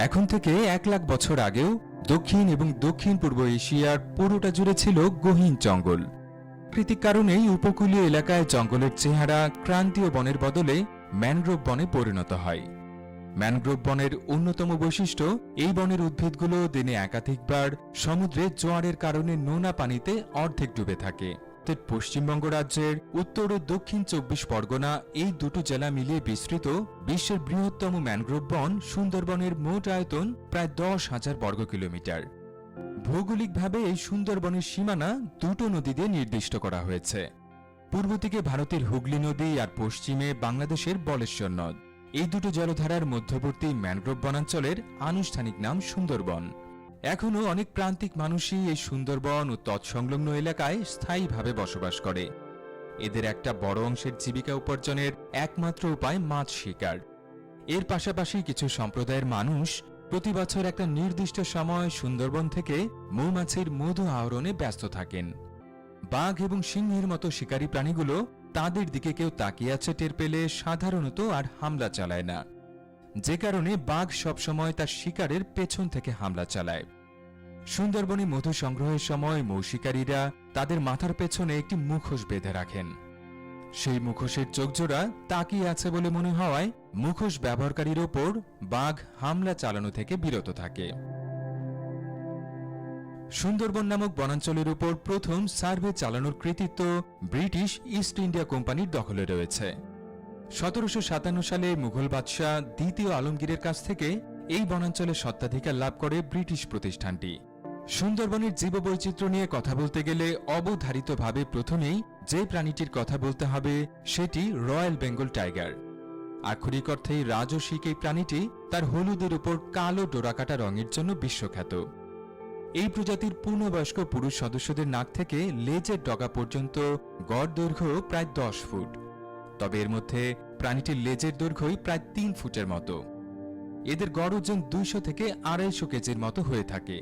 এখন থেকে 1,00,000 বছর আগেও দক্ষিণ এবং দক্ষিণ পূর্ব এশিয়ার পুরোটা জুড়ে ছিল গহীন জঙ্গল। প্রাকৃতিক কারণেই উপকূলীয় এলাকায় জঙ্গলের চেহারা ক্রান্তীয় বনের বদলে ম্যানগ্রোভ বনে পরিণত হয়। ম্যানগ্রোভ বনের অন্যতম বৈশিষ্ট্য, এই বনের উদ্ভিদগুলো দিনে একাধিকবার সমুদ্রে জোয়ারের কারণে নোনা পানিতে অর্ধেক ডুবে থাকে। পশ্চিমবঙ্গ রাজ্যের উত্তর ও দক্ষিণ 24 পরগনা এই দুটো জেলা মিলিয়ে বিস্তৃত বিশ্বের বৃহত্তম ম্যানগ্রোভ বন সুন্দরবনের মোট আয়তন প্রায় 10,000 বর্গ কিলোমিটার। ভৌগোলিকভাবে এই সুন্দরবনের সীমানা দুটো নদী দিয়ে নির্দিষ্ট করা হয়েছে। পূর্ব দিকে ভারতের হুগলি নদী আর পশ্চিমে বাংলাদেশের বলেশ্বর নদ। এই দুটো জলধারার মধ্যবর্তী ম্যানগ্রোভ বনাঞ্চলের আনুষ্ঠানিক নাম সুন্দরবন। এখনও অনেক প্রান্তিক মানুষই এই সুন্দরবন ও তৎসংলগ্ন এলাকায় স্থায়ীভাবে বসবাস করে। এদের একটা বড় অংশের জীবিকা উপার্জনের একমাত্র উপায় মাছ শিকার। এর পাশাপাশি কিছু সম্প্রদায়ের মানুষ প্রতি বছর একটা নির্দিষ্ট সময় সুন্দরবন থেকে মৌমাছির মধু আহরণে ব্যস্ত থাকেন। বাঘ এবং সিংহের মতো শিকারী প্রাণীগুলো তাদের দিকে কেউ তাকিয়ে আছে টের পেলে সাধারণত আর হামলা চালায় না, যে কারণে বাঘ সবসময় তার শিকারের পেছন থেকে হামলা চালায়। সুন্দরবনে মধু সংগ্রহের সময় মৌশিকারীরা তাদের মাথার পেছনে একটি মুখোশ বেঁধে রাখেন। সেই মুখোশের চোখজোড়া তাকিয়ে আছে বলে মনে হওয়ায় মুখোশ ব্যবহারকারীর ওপর বাঘ হামলা চালানো থেকে বিরত থাকে। সুন্দরবন নামক বনাঞ্চলের উপর প্রথম সার্ভে চালানোর কৃতিত্ব ব্রিটিশ ইস্ট ইন্ডিয়া কোম্পানির দখলে রয়েছে। 1757 সালে মুঘল বাদশাহ দ্বিতীয় আলমগীরের কাছ থেকে এই বনাঞ্চলের স্বত্বাধিকার লাভ করে ব্রিটিশ প্রতিষ্ঠানটি। সুন্দরবনের জীববৈচিত্র্য নিয়ে কথা বলতে গেলে অবধারিতভাবে প্রথমেই যে প্রাণীটির কথা বলতে হবে সেটি রয়্যাল বেঙ্গল টাইগার। আক্ষরিক অর্থেই রাজসিক এই প্রাণীটি তার হলুদের উপর কালো ডোরাকাটা রঙের জন্য বিশ্বখ্যাত। এই প্রজাতির পূর্ণবয়স্ক পুরুষ সদস্যদের নাক থেকে লেজের ডগা পর্যন্ত গড় দৈর্ঘ্য প্রায় 10 ফুট। তবে এর মধ্যে প্রাণীটির লেজের দৈর্ঘ্যই প্রায় 3 ফুটের মতো। এদের গড় ওজন 200 থেকে 250 কেজির মতো হয়ে থাকে।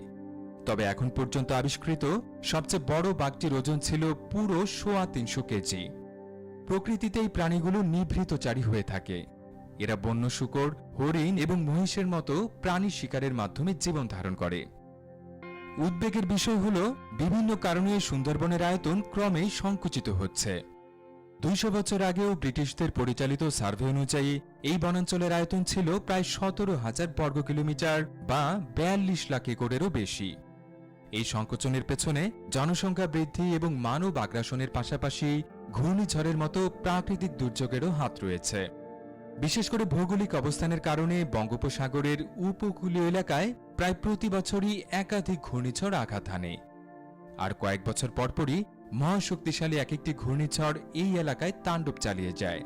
তবে এখন পর্যন্ত আবিষ্কৃত সবচেয়ে বড় বাঘটির ওজন ছিল পুরো 350 কেজি। প্রকৃতিতে এই প্রাণীগুলো নিভৃতচারী হয়ে থাকে। এরা বন্য শূকর, হরিণ এবং মহিষের মতো প্রাণী শিকারের মাধ্যমে জীবন ধারণ করে। উদ্বেগের বিষয় হল, বিভিন্ন কারণে সুন্দরবনের আয়তন ক্রমেই সংকুচিত হচ্ছে। 200 বছর আগেও ব্রিটিশদের পরিচালিত সার্ভে অনুযায়ী এই বনাঞ্চলের আয়তন ছিল প্রায় 17,000 বর্গ কিলোমিটার বা 42 লাখ একরেরও বেশি। এই সংকোচনের পেছনে জনসংখ্যা বৃদ্ধি এবং মানব আগ্রাসনের পাশাপাশি ঘূর্ণিঝড়ের মতো প্রাকৃতিক দুর্যোগেরও হাত রয়েছে। বিশেষ করে ভৌগোলিক অবস্থানের কারণে বঙ্গোপসাগরের উপকূলীয় এলাকায় প্রায় প্রতি বছরই একাধিক ঘূর্ণিঝড় আঘাত হানে। আর কয়েক বছর পরপরই মহাশক্তিশালী এক একটি ঘূর্ণিঝড় এই এলাকায় তাণ্ডব চালিয়ে যায়।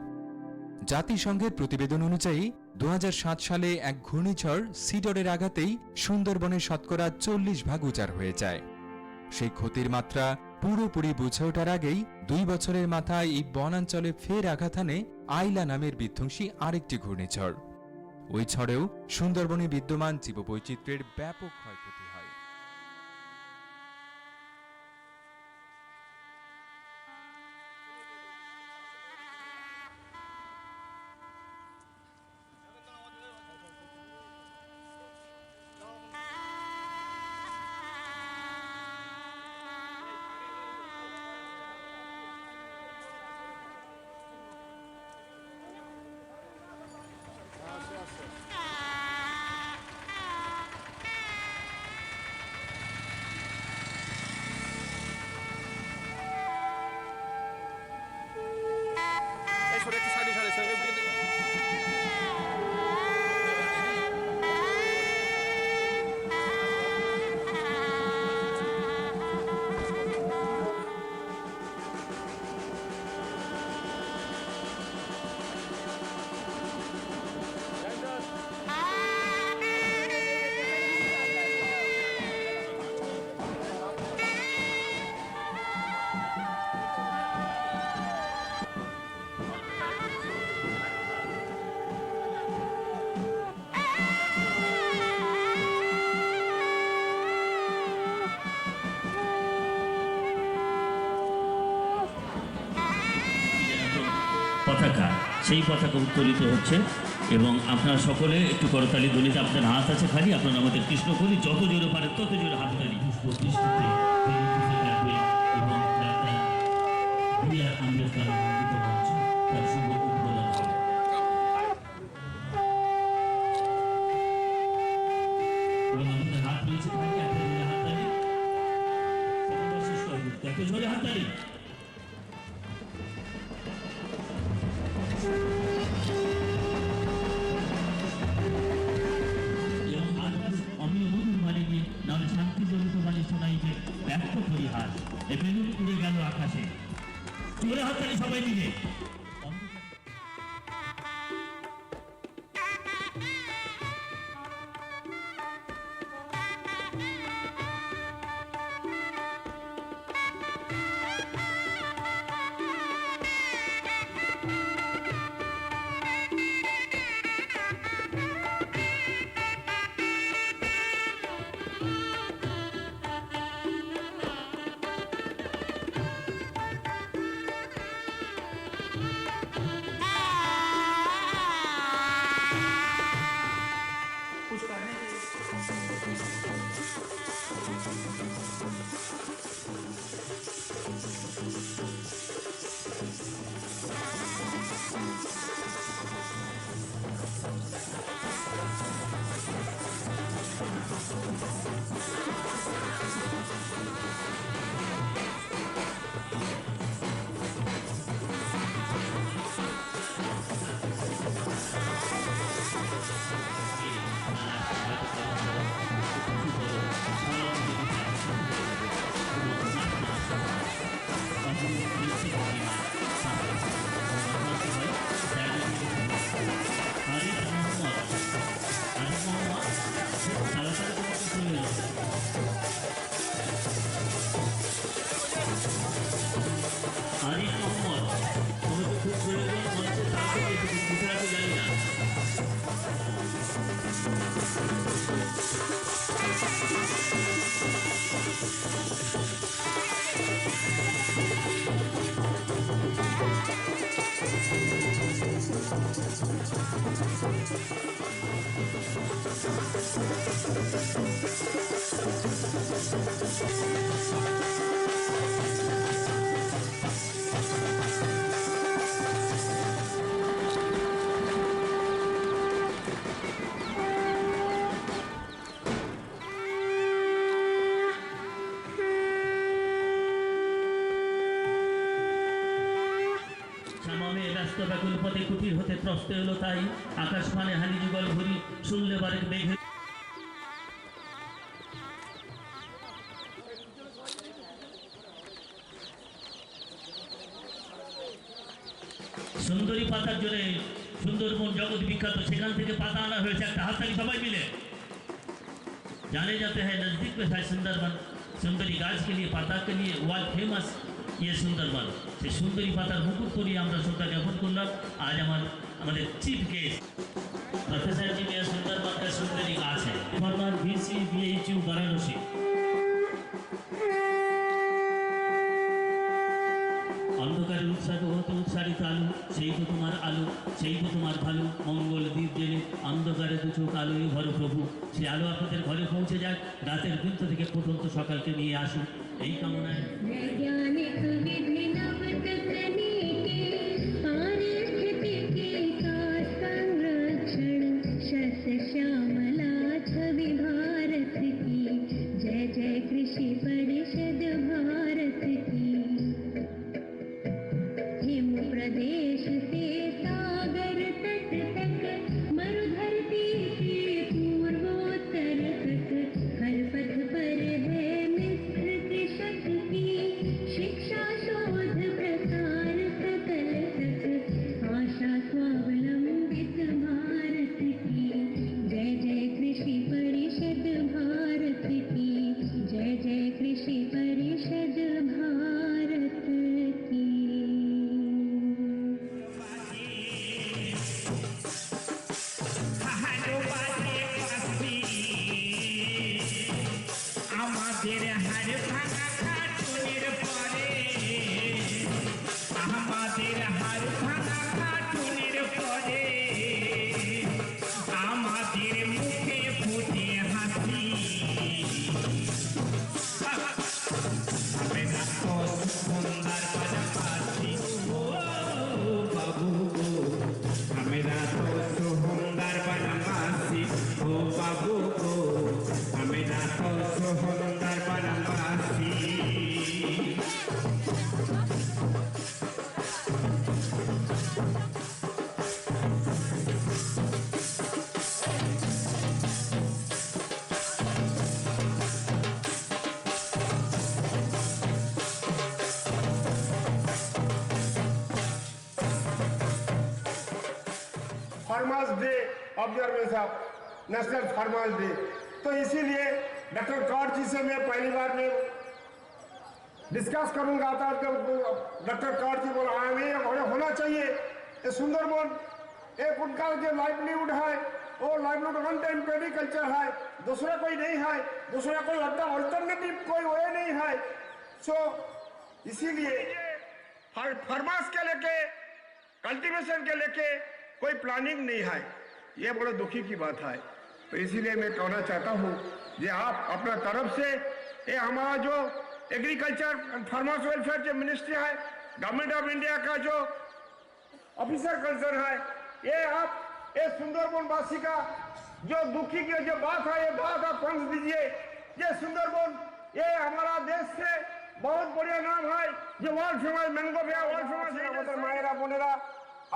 জাতিসংঘের প্রতিবেদন অনুযায়ী 2007 সালে এক ঘূর্ণিঝড় সিডরের আঘাতেই সুন্দরবনের শতকরা 40% উজাড় হয়ে যায়। সেই ক্ষতির মাত্রা পুরোপুরি বুঝে ওঠার আগেই 2 বছরের মাথায় এই বনাঞ্চলে ফের আঘাত হানে আইলা নামের বিধ্বংসী আরেকটি ঘূর্ণিঝড়। ওই ঝড়েও সুন্দরবনে বিদ্যমান জীববৈচিত্র্যের ব্যাপক ক্ষয়ক্ষতি হয়। পতাকা, সেই পতাকা উত্তোলিত হচ্ছে। এবং আপনারা সকলে একটু করতালি ধ্বনিতে আপনার হাত আছে খালি আপনারা আমাদের কৃষ্ণ করি যত জোরে পারে তত জোরে হাততালি পুষ্প কৃষ্ণতে এবং ডাক্তার বি.আর. আম্বেদকর অমৃত মঞ্চ তার শুভ উদ্বোধন হবে। এবং আমাদের হাত রয়েছে খালি একটা জোরে হাততালি এত জোরে হাততালি ব্যক্ত পরিহার এ বেলুন উড়ে গেল আকাশে চলে হাততালি সবাই মিলে ব্যাকুল পথে কুটির হতে ত্রস্ত এলো তাই আকাশ মানে হানি যুগল ঘুরি শুনলে বারেক মেঘে সুন্দরী পাতার জন্য সুন্দরবন জগৎ বিখ্যাত সেখান থেকে পাতা আনা হয়েছে একটা হাততালি সবাই মিলে जाने जाते हैं नजदीक में है सुंदरबन सुंदरी गाछ के लिए पाता के लिए वर्ल्ड फेमस ये सुंदरबन से सुंदरी पातार मुकुट करिए আমরা শ্রদ্ধা জ্ঞাপন করলাম आज हमारे चीफ गेस्ट प्रोफेसर जी ने सुंदरबन का सुंदरी गाछ है फॉर्मर वीसी बीएचयू वाराणसी অন্ধকারের উৎসাহিত হতে উৎসারিত আলো সেই তো তোমার আলো সেই তো তোমার ভালো মঙ্গল দ্বীপ জেলে অন্ধকারে দু চোখ আলোয় ভরো প্রভু সে আলো আপনাদের ঘরে পৌঁছে যাক রাতের বৃন্ত থেকে পর্যন্ত সকালকে নিয়ে আসুন এই কামনায় शिक्षा शोध प्रसार सकल বাবু গো আমি নাথ সুন্দরবনবাসী farmers day observation national farmers day. तो इसीलिए डॉक्टर कौर जी से मैं पहली बार में डिस्कस करूंगा था तो डॉक्टर कौर जी बोला हाँ ये होना चाहिए। ये सुंदरबन एक उनका जो लाइवलीहुड है वो लाइवलीहुड वन टाइम एग्रीकल्चर है, दूसरा कोई नहीं है, दूसरा कोई अल्टरनेटिव कोई वे नहीं है। सो इसीलिए फार्मर्स के लेके कल्टीवेशन के लेके कोई प्लानिंग नहीं है, ये बड़ा दुखी की बात है। तो इसीलिए मैं कहना चाहता हूँ कि आप अपना तरफ से ये हमारा जो एग्रीकल्चर एंड फार्मर्स वेलफेयर जो मिनिस्ट्री है गवर्नमेंट ऑफ इंडिया का जो ऑफिसर कंसर्न है ये आप ये सुंदरबन वासी का जो दुखी की जो बात है ये बात आप समझ दीजिए। ये सुंदरबन ये हमारा देश से बहुत बढ़िया नाम है जो world famous mango world famous मायरा बोनेरा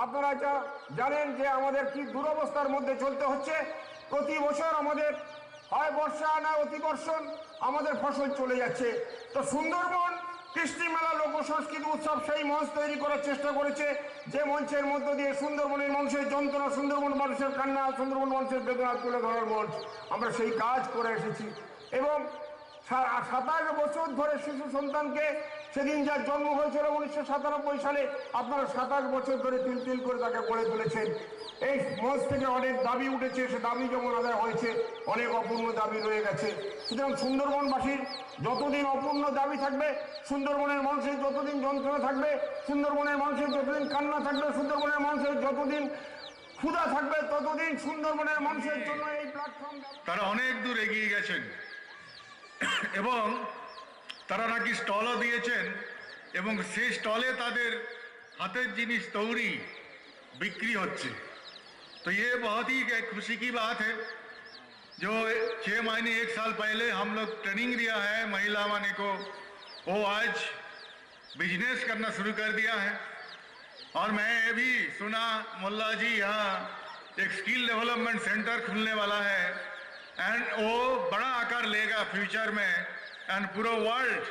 আপনারা যা জানেন যে আমাদের কি দুরবস্থার মধ্যে চলতে হচ্ছে। প্রতি বছর আমাদের হয় বর্ষা না অতিবর্ষণ আমাদের ফসল চলে যাচ্ছে। তো সুন্দরবন কৃষ্টি মেলা লোক সংস্কৃতি উৎসব সেই মঞ্চ তৈরি করার চেষ্টা করেছে যে মঞ্চের মধ্য দিয়ে সুন্দরবনের মানুষের যন্ত্রণা, সুন্দরবন মানুষের কান্না, সুন্দরবন মানুষের বেদনা তুলে ধরার মঞ্চ আমরা সেই কাজ করে এসেছি। এবং 27 বছর ধরে শিশু সন্তানকে সেদিন যার জন্ম হয়েছিল 1997 সালে আপনারা 27 বছর ধরে তিল তিল করে তাকে গড়ে তুলেছেন। এই মঞ্চ থেকে অনেক দাবি উঠেছে, সে দাবি যেমন আদায় হয়েছে অনেক অপূর্ণ দাবি রয়ে গেছে। সুতরাং সুন্দরবনবাসীর যতদিন অপূর্ণ দাবি থাকবে, সুন্দরবনের মানুষের যতদিন যন্ত্রণা থাকবে, সুন্দরবনের মানুষের যতদিন কান্না থাকবে, সুন্দরবনের মানুষের যতদিন ক্ষুধা থাকবে, ততদিন সুন্দরবনের মানুষের জন্য এই প্ল্যাটফর্ম তারা অনেক দূর এগিয়ে গেছেন এবং তারা নাকি স্টলও দিয়েছেন এবং সেই স্টলে তাদের हाथेर जिनिस तौरी बिक्री होच्छे। तो ये बहुत ही खुशी की बात है। जो 6 महीने 1 साल पहले हम लोग ट्रेनिंग दिया है महिला माने को, वो आज बिजनेस करना शुरू कर दिया है। और मैं ये भी सुना मुल्ला जी यहाँ एक स्किल डेवलपमेंट सेंटर खुलने वाला है एंड वो बड़ा आकार लेगा फ्यूचर में एंड पूरा वर्ल्ड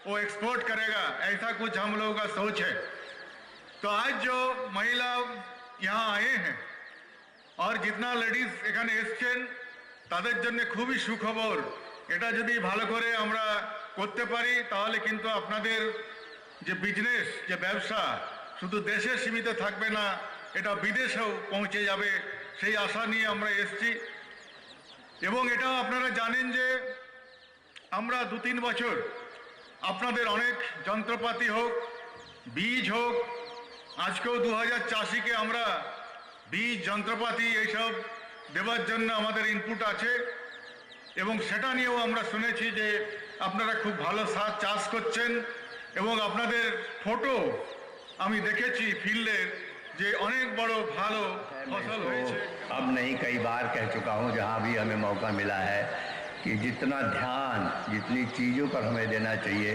वो एक्सपोर्ट करेगा, ऐसा कुछ हम लोगों का सोच है। तो आज जो महिला यहाँ आए हैं और जितना लेडिज এখানে এসেছেন তাদের জন্য খুবই সুখবর। এটা যদি ভালো করে আমরা করতে পারি তাহলে কিন্তু আপনাদের যে বিজনেস যে ব্যবসা শুধু দেশে সীমিত থাকবে না, এটা বিদেশেও পৌঁছে যাবে, সেই আশা নিয়ে আমরা এসেছি। এবং এটাও আপনারা জানেন যে আমরা 2-3 বছর আপনাদের অনেক যন্ত্রপাতি হোক, বীজ হোক, আজকেও 2000 চাষিকে আমরা বীজ যন্ত্রপাতি এইসব দেওয়ার জন্য আমাদের ইনপুট আছে এবং সেটা নিয়েও আমরা শুনেছি যে আপনারা খুব ভালো চাষ করছেন এবং আপনাদের ফটো আমি দেখেছি ফিল্ডের যে অনেক বড় ভালো ফসল হয়েছে। अब नहीं कई बार कह चुका हूँ जहाँ भी हमें मौका मिला है कि जितना ध्यान जितनी चीज़ों पर हमें देना चाहिए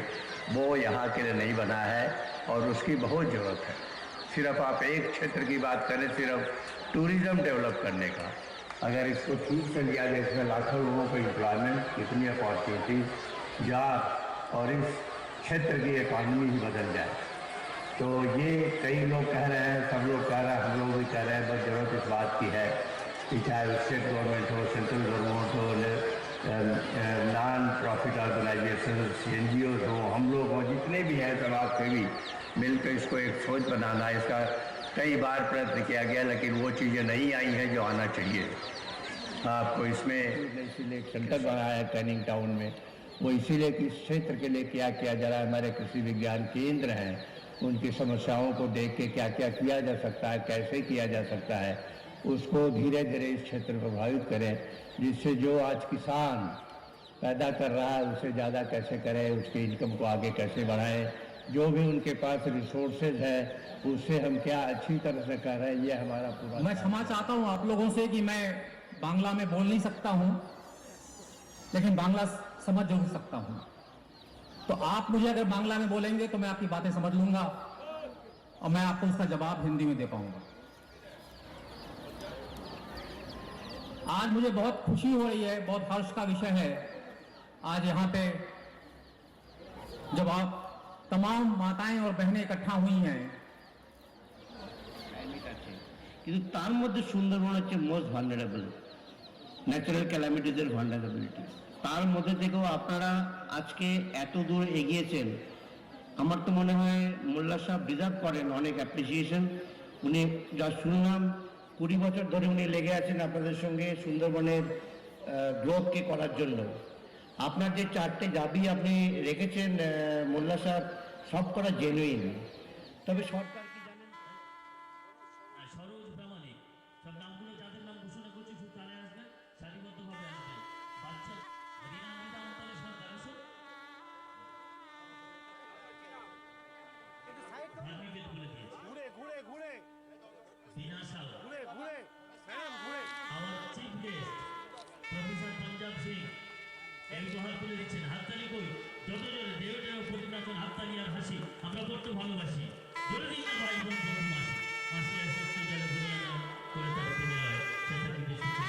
वो यहाँ के लिए नहीं बना है और उसकी बहुत ज़रूरत है। सिर्फ आप एक क्षेत्र की बात करें, सिर्फ टूरिज़्म डेवलप करने का, अगर इसको ठीक से लिया जाए इसमें लाखों लोगों को एम्प्लॉयमेंट, कितनी अपॉर्चुनिटीज जा और इस क्षेत्र की इकॉनमी ही बदल जाए। तो ये कई लोग कह रहे हैं, सब लोग कह रहे हैं, हम लोग भी कह रहे हैं, बस जरूरत इस बात की है कि चाहे स्टेट गवर्नमेंट हो, सेंट्रल गवर्नमेंट हो, नॉन प्रॉफिट ऑर्गेनाइजेशन, NGOs हो, हम लोग हो, जितने भी हैं समाज सेवी मिलकर इसको एक सोच बनाना। इसका कई बार प्रयत्न किया गया लेकिन वो चीज़ें नहीं आई हैं जो आना चाहिए। आपको इसमें इसीलिए एक सेंटर बनाया है कैनिंग टाउन में, वो इसीलिए कि इस क्षेत्र के लिए क्या किया जा रहा है। हमारे कृषि विज्ञान केंद्र हैं, उनकी समस्याओं को देख के क्या क्या किया जा सकता है, कैसे किया जा सकता है, उसको धीरे धीरे इस क्षेत्र में प्रभावित करें, जिससे जो आज किसान पैदा कर रहा है उससे ज़्यादा कैसे करें, उसके इनकम को आगे कैसे बढ़ाएं, जो भी उनके पास रिसोर्सेज है उससे हम क्या अच्छी तरह से कर रहे हैं, ये हमारा पूरा। मैं क्षमा चाहता हूँ आप लोगों से कि मैं बांग्ला में बोल नहीं सकता हूं, लेकिन बांग्ला समझ जरूर सकता हूं। तो आप मुझे अगर बांग्ला में बोलेंगे तो मैं आपकी बातें समझ लूंगा और मैं आपको उसका जवाब हिंदी में दे पाऊंगा। आज मुझे बहुत खुशी हो रही है, बहुत हर्ष का विषय है आज यहाँ पे जब आप तमाम माताएं और बहनें इकट्ठा हुई हैं। কিন্তু তার মধ্যে সুন্দরবন হচ্ছে মোস্ট ভালনারেবল, ন্যাচারাল ক্যালামিটিজের ভালনারেবিলিটি। তার মধ্যে থেকেও আপনারা আজকে এত দূর এগিয়েছেন, আমার তো মনে হয় মোল্লা সাহেব ডিজার্ভ করেন অনেক অ্যাপ্রিসিয়েশন। উনি যা শুনলাম 20 বছর ধরে উনি লেগে আছেন আপনাদের সঙ্গে সুন্দরবনের গ্রোথকে করার জন্য। আপনার যে 4টে দাবি আপনি রেখেছেন মোল্লা সাহেব, সব করা জেনুইন। তবে সরকার কি জানেন, সরোজ প্রামাণিক সব নামগুলো যাদের নাম ঘোষণা করছি শুধু তারাই আসবেন, সারিবদ্ধভাবে আসবেন। বাচ্চা রিনা মিতা অন্তরে সরকার আসো, হাবিবের বলে দিয়েছি দিনা সাল, আমার chief guest professor Punjab Singh এই উপহার তুলে দিচ্ছেন। হাততালি কই, যত জোরে দেহ দেহ প্রতিনাচন, হাততালি আর হাসি আমরা বড্ড ভালোবাসি। জোরে দিন না ভাই বোন, প্রথম মাসি মাসি আর সত্য জলে দুনিয়া করে তার ফিরে হয় সেটা কিন্তু সুখে।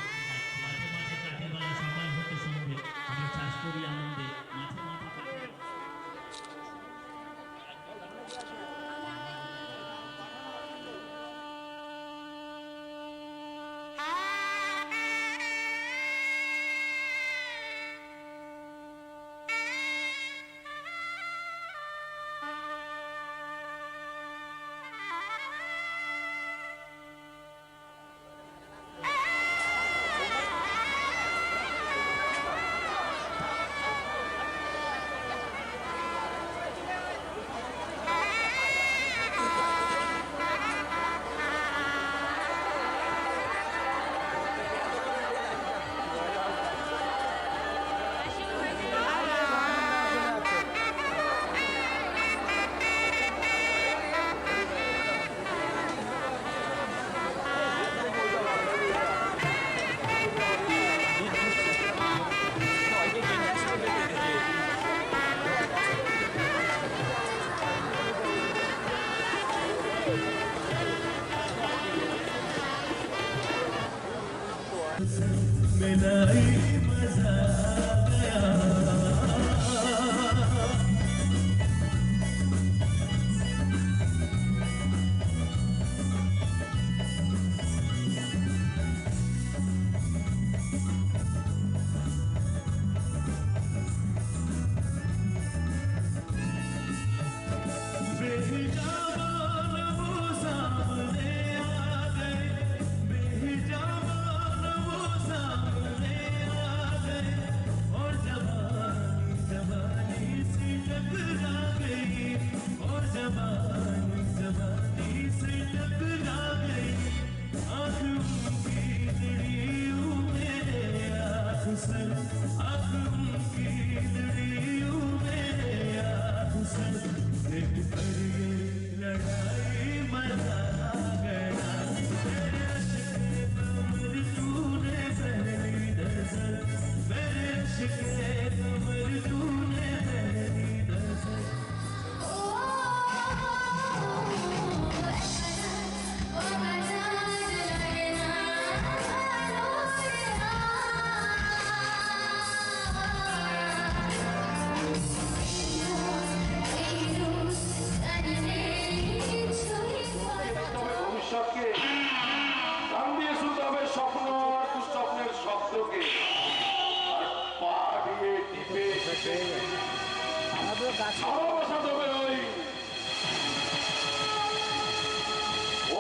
মাঠে মাঠে কাঠের বেলা সকাল হতে সন্ধে আমরা চাষ করি আনন্দে, মাঠে মাঠে কাঠের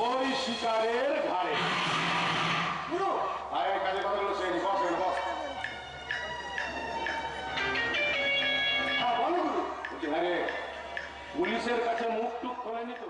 ওই শিকারের ঘাড়ে আয় কাজে কথা বলো সেই বস বস। হ্যাঁ বলো গুরু। হ্যাঁ রে, পুলিশের কাছে মুখ টুক খোলেনি তো?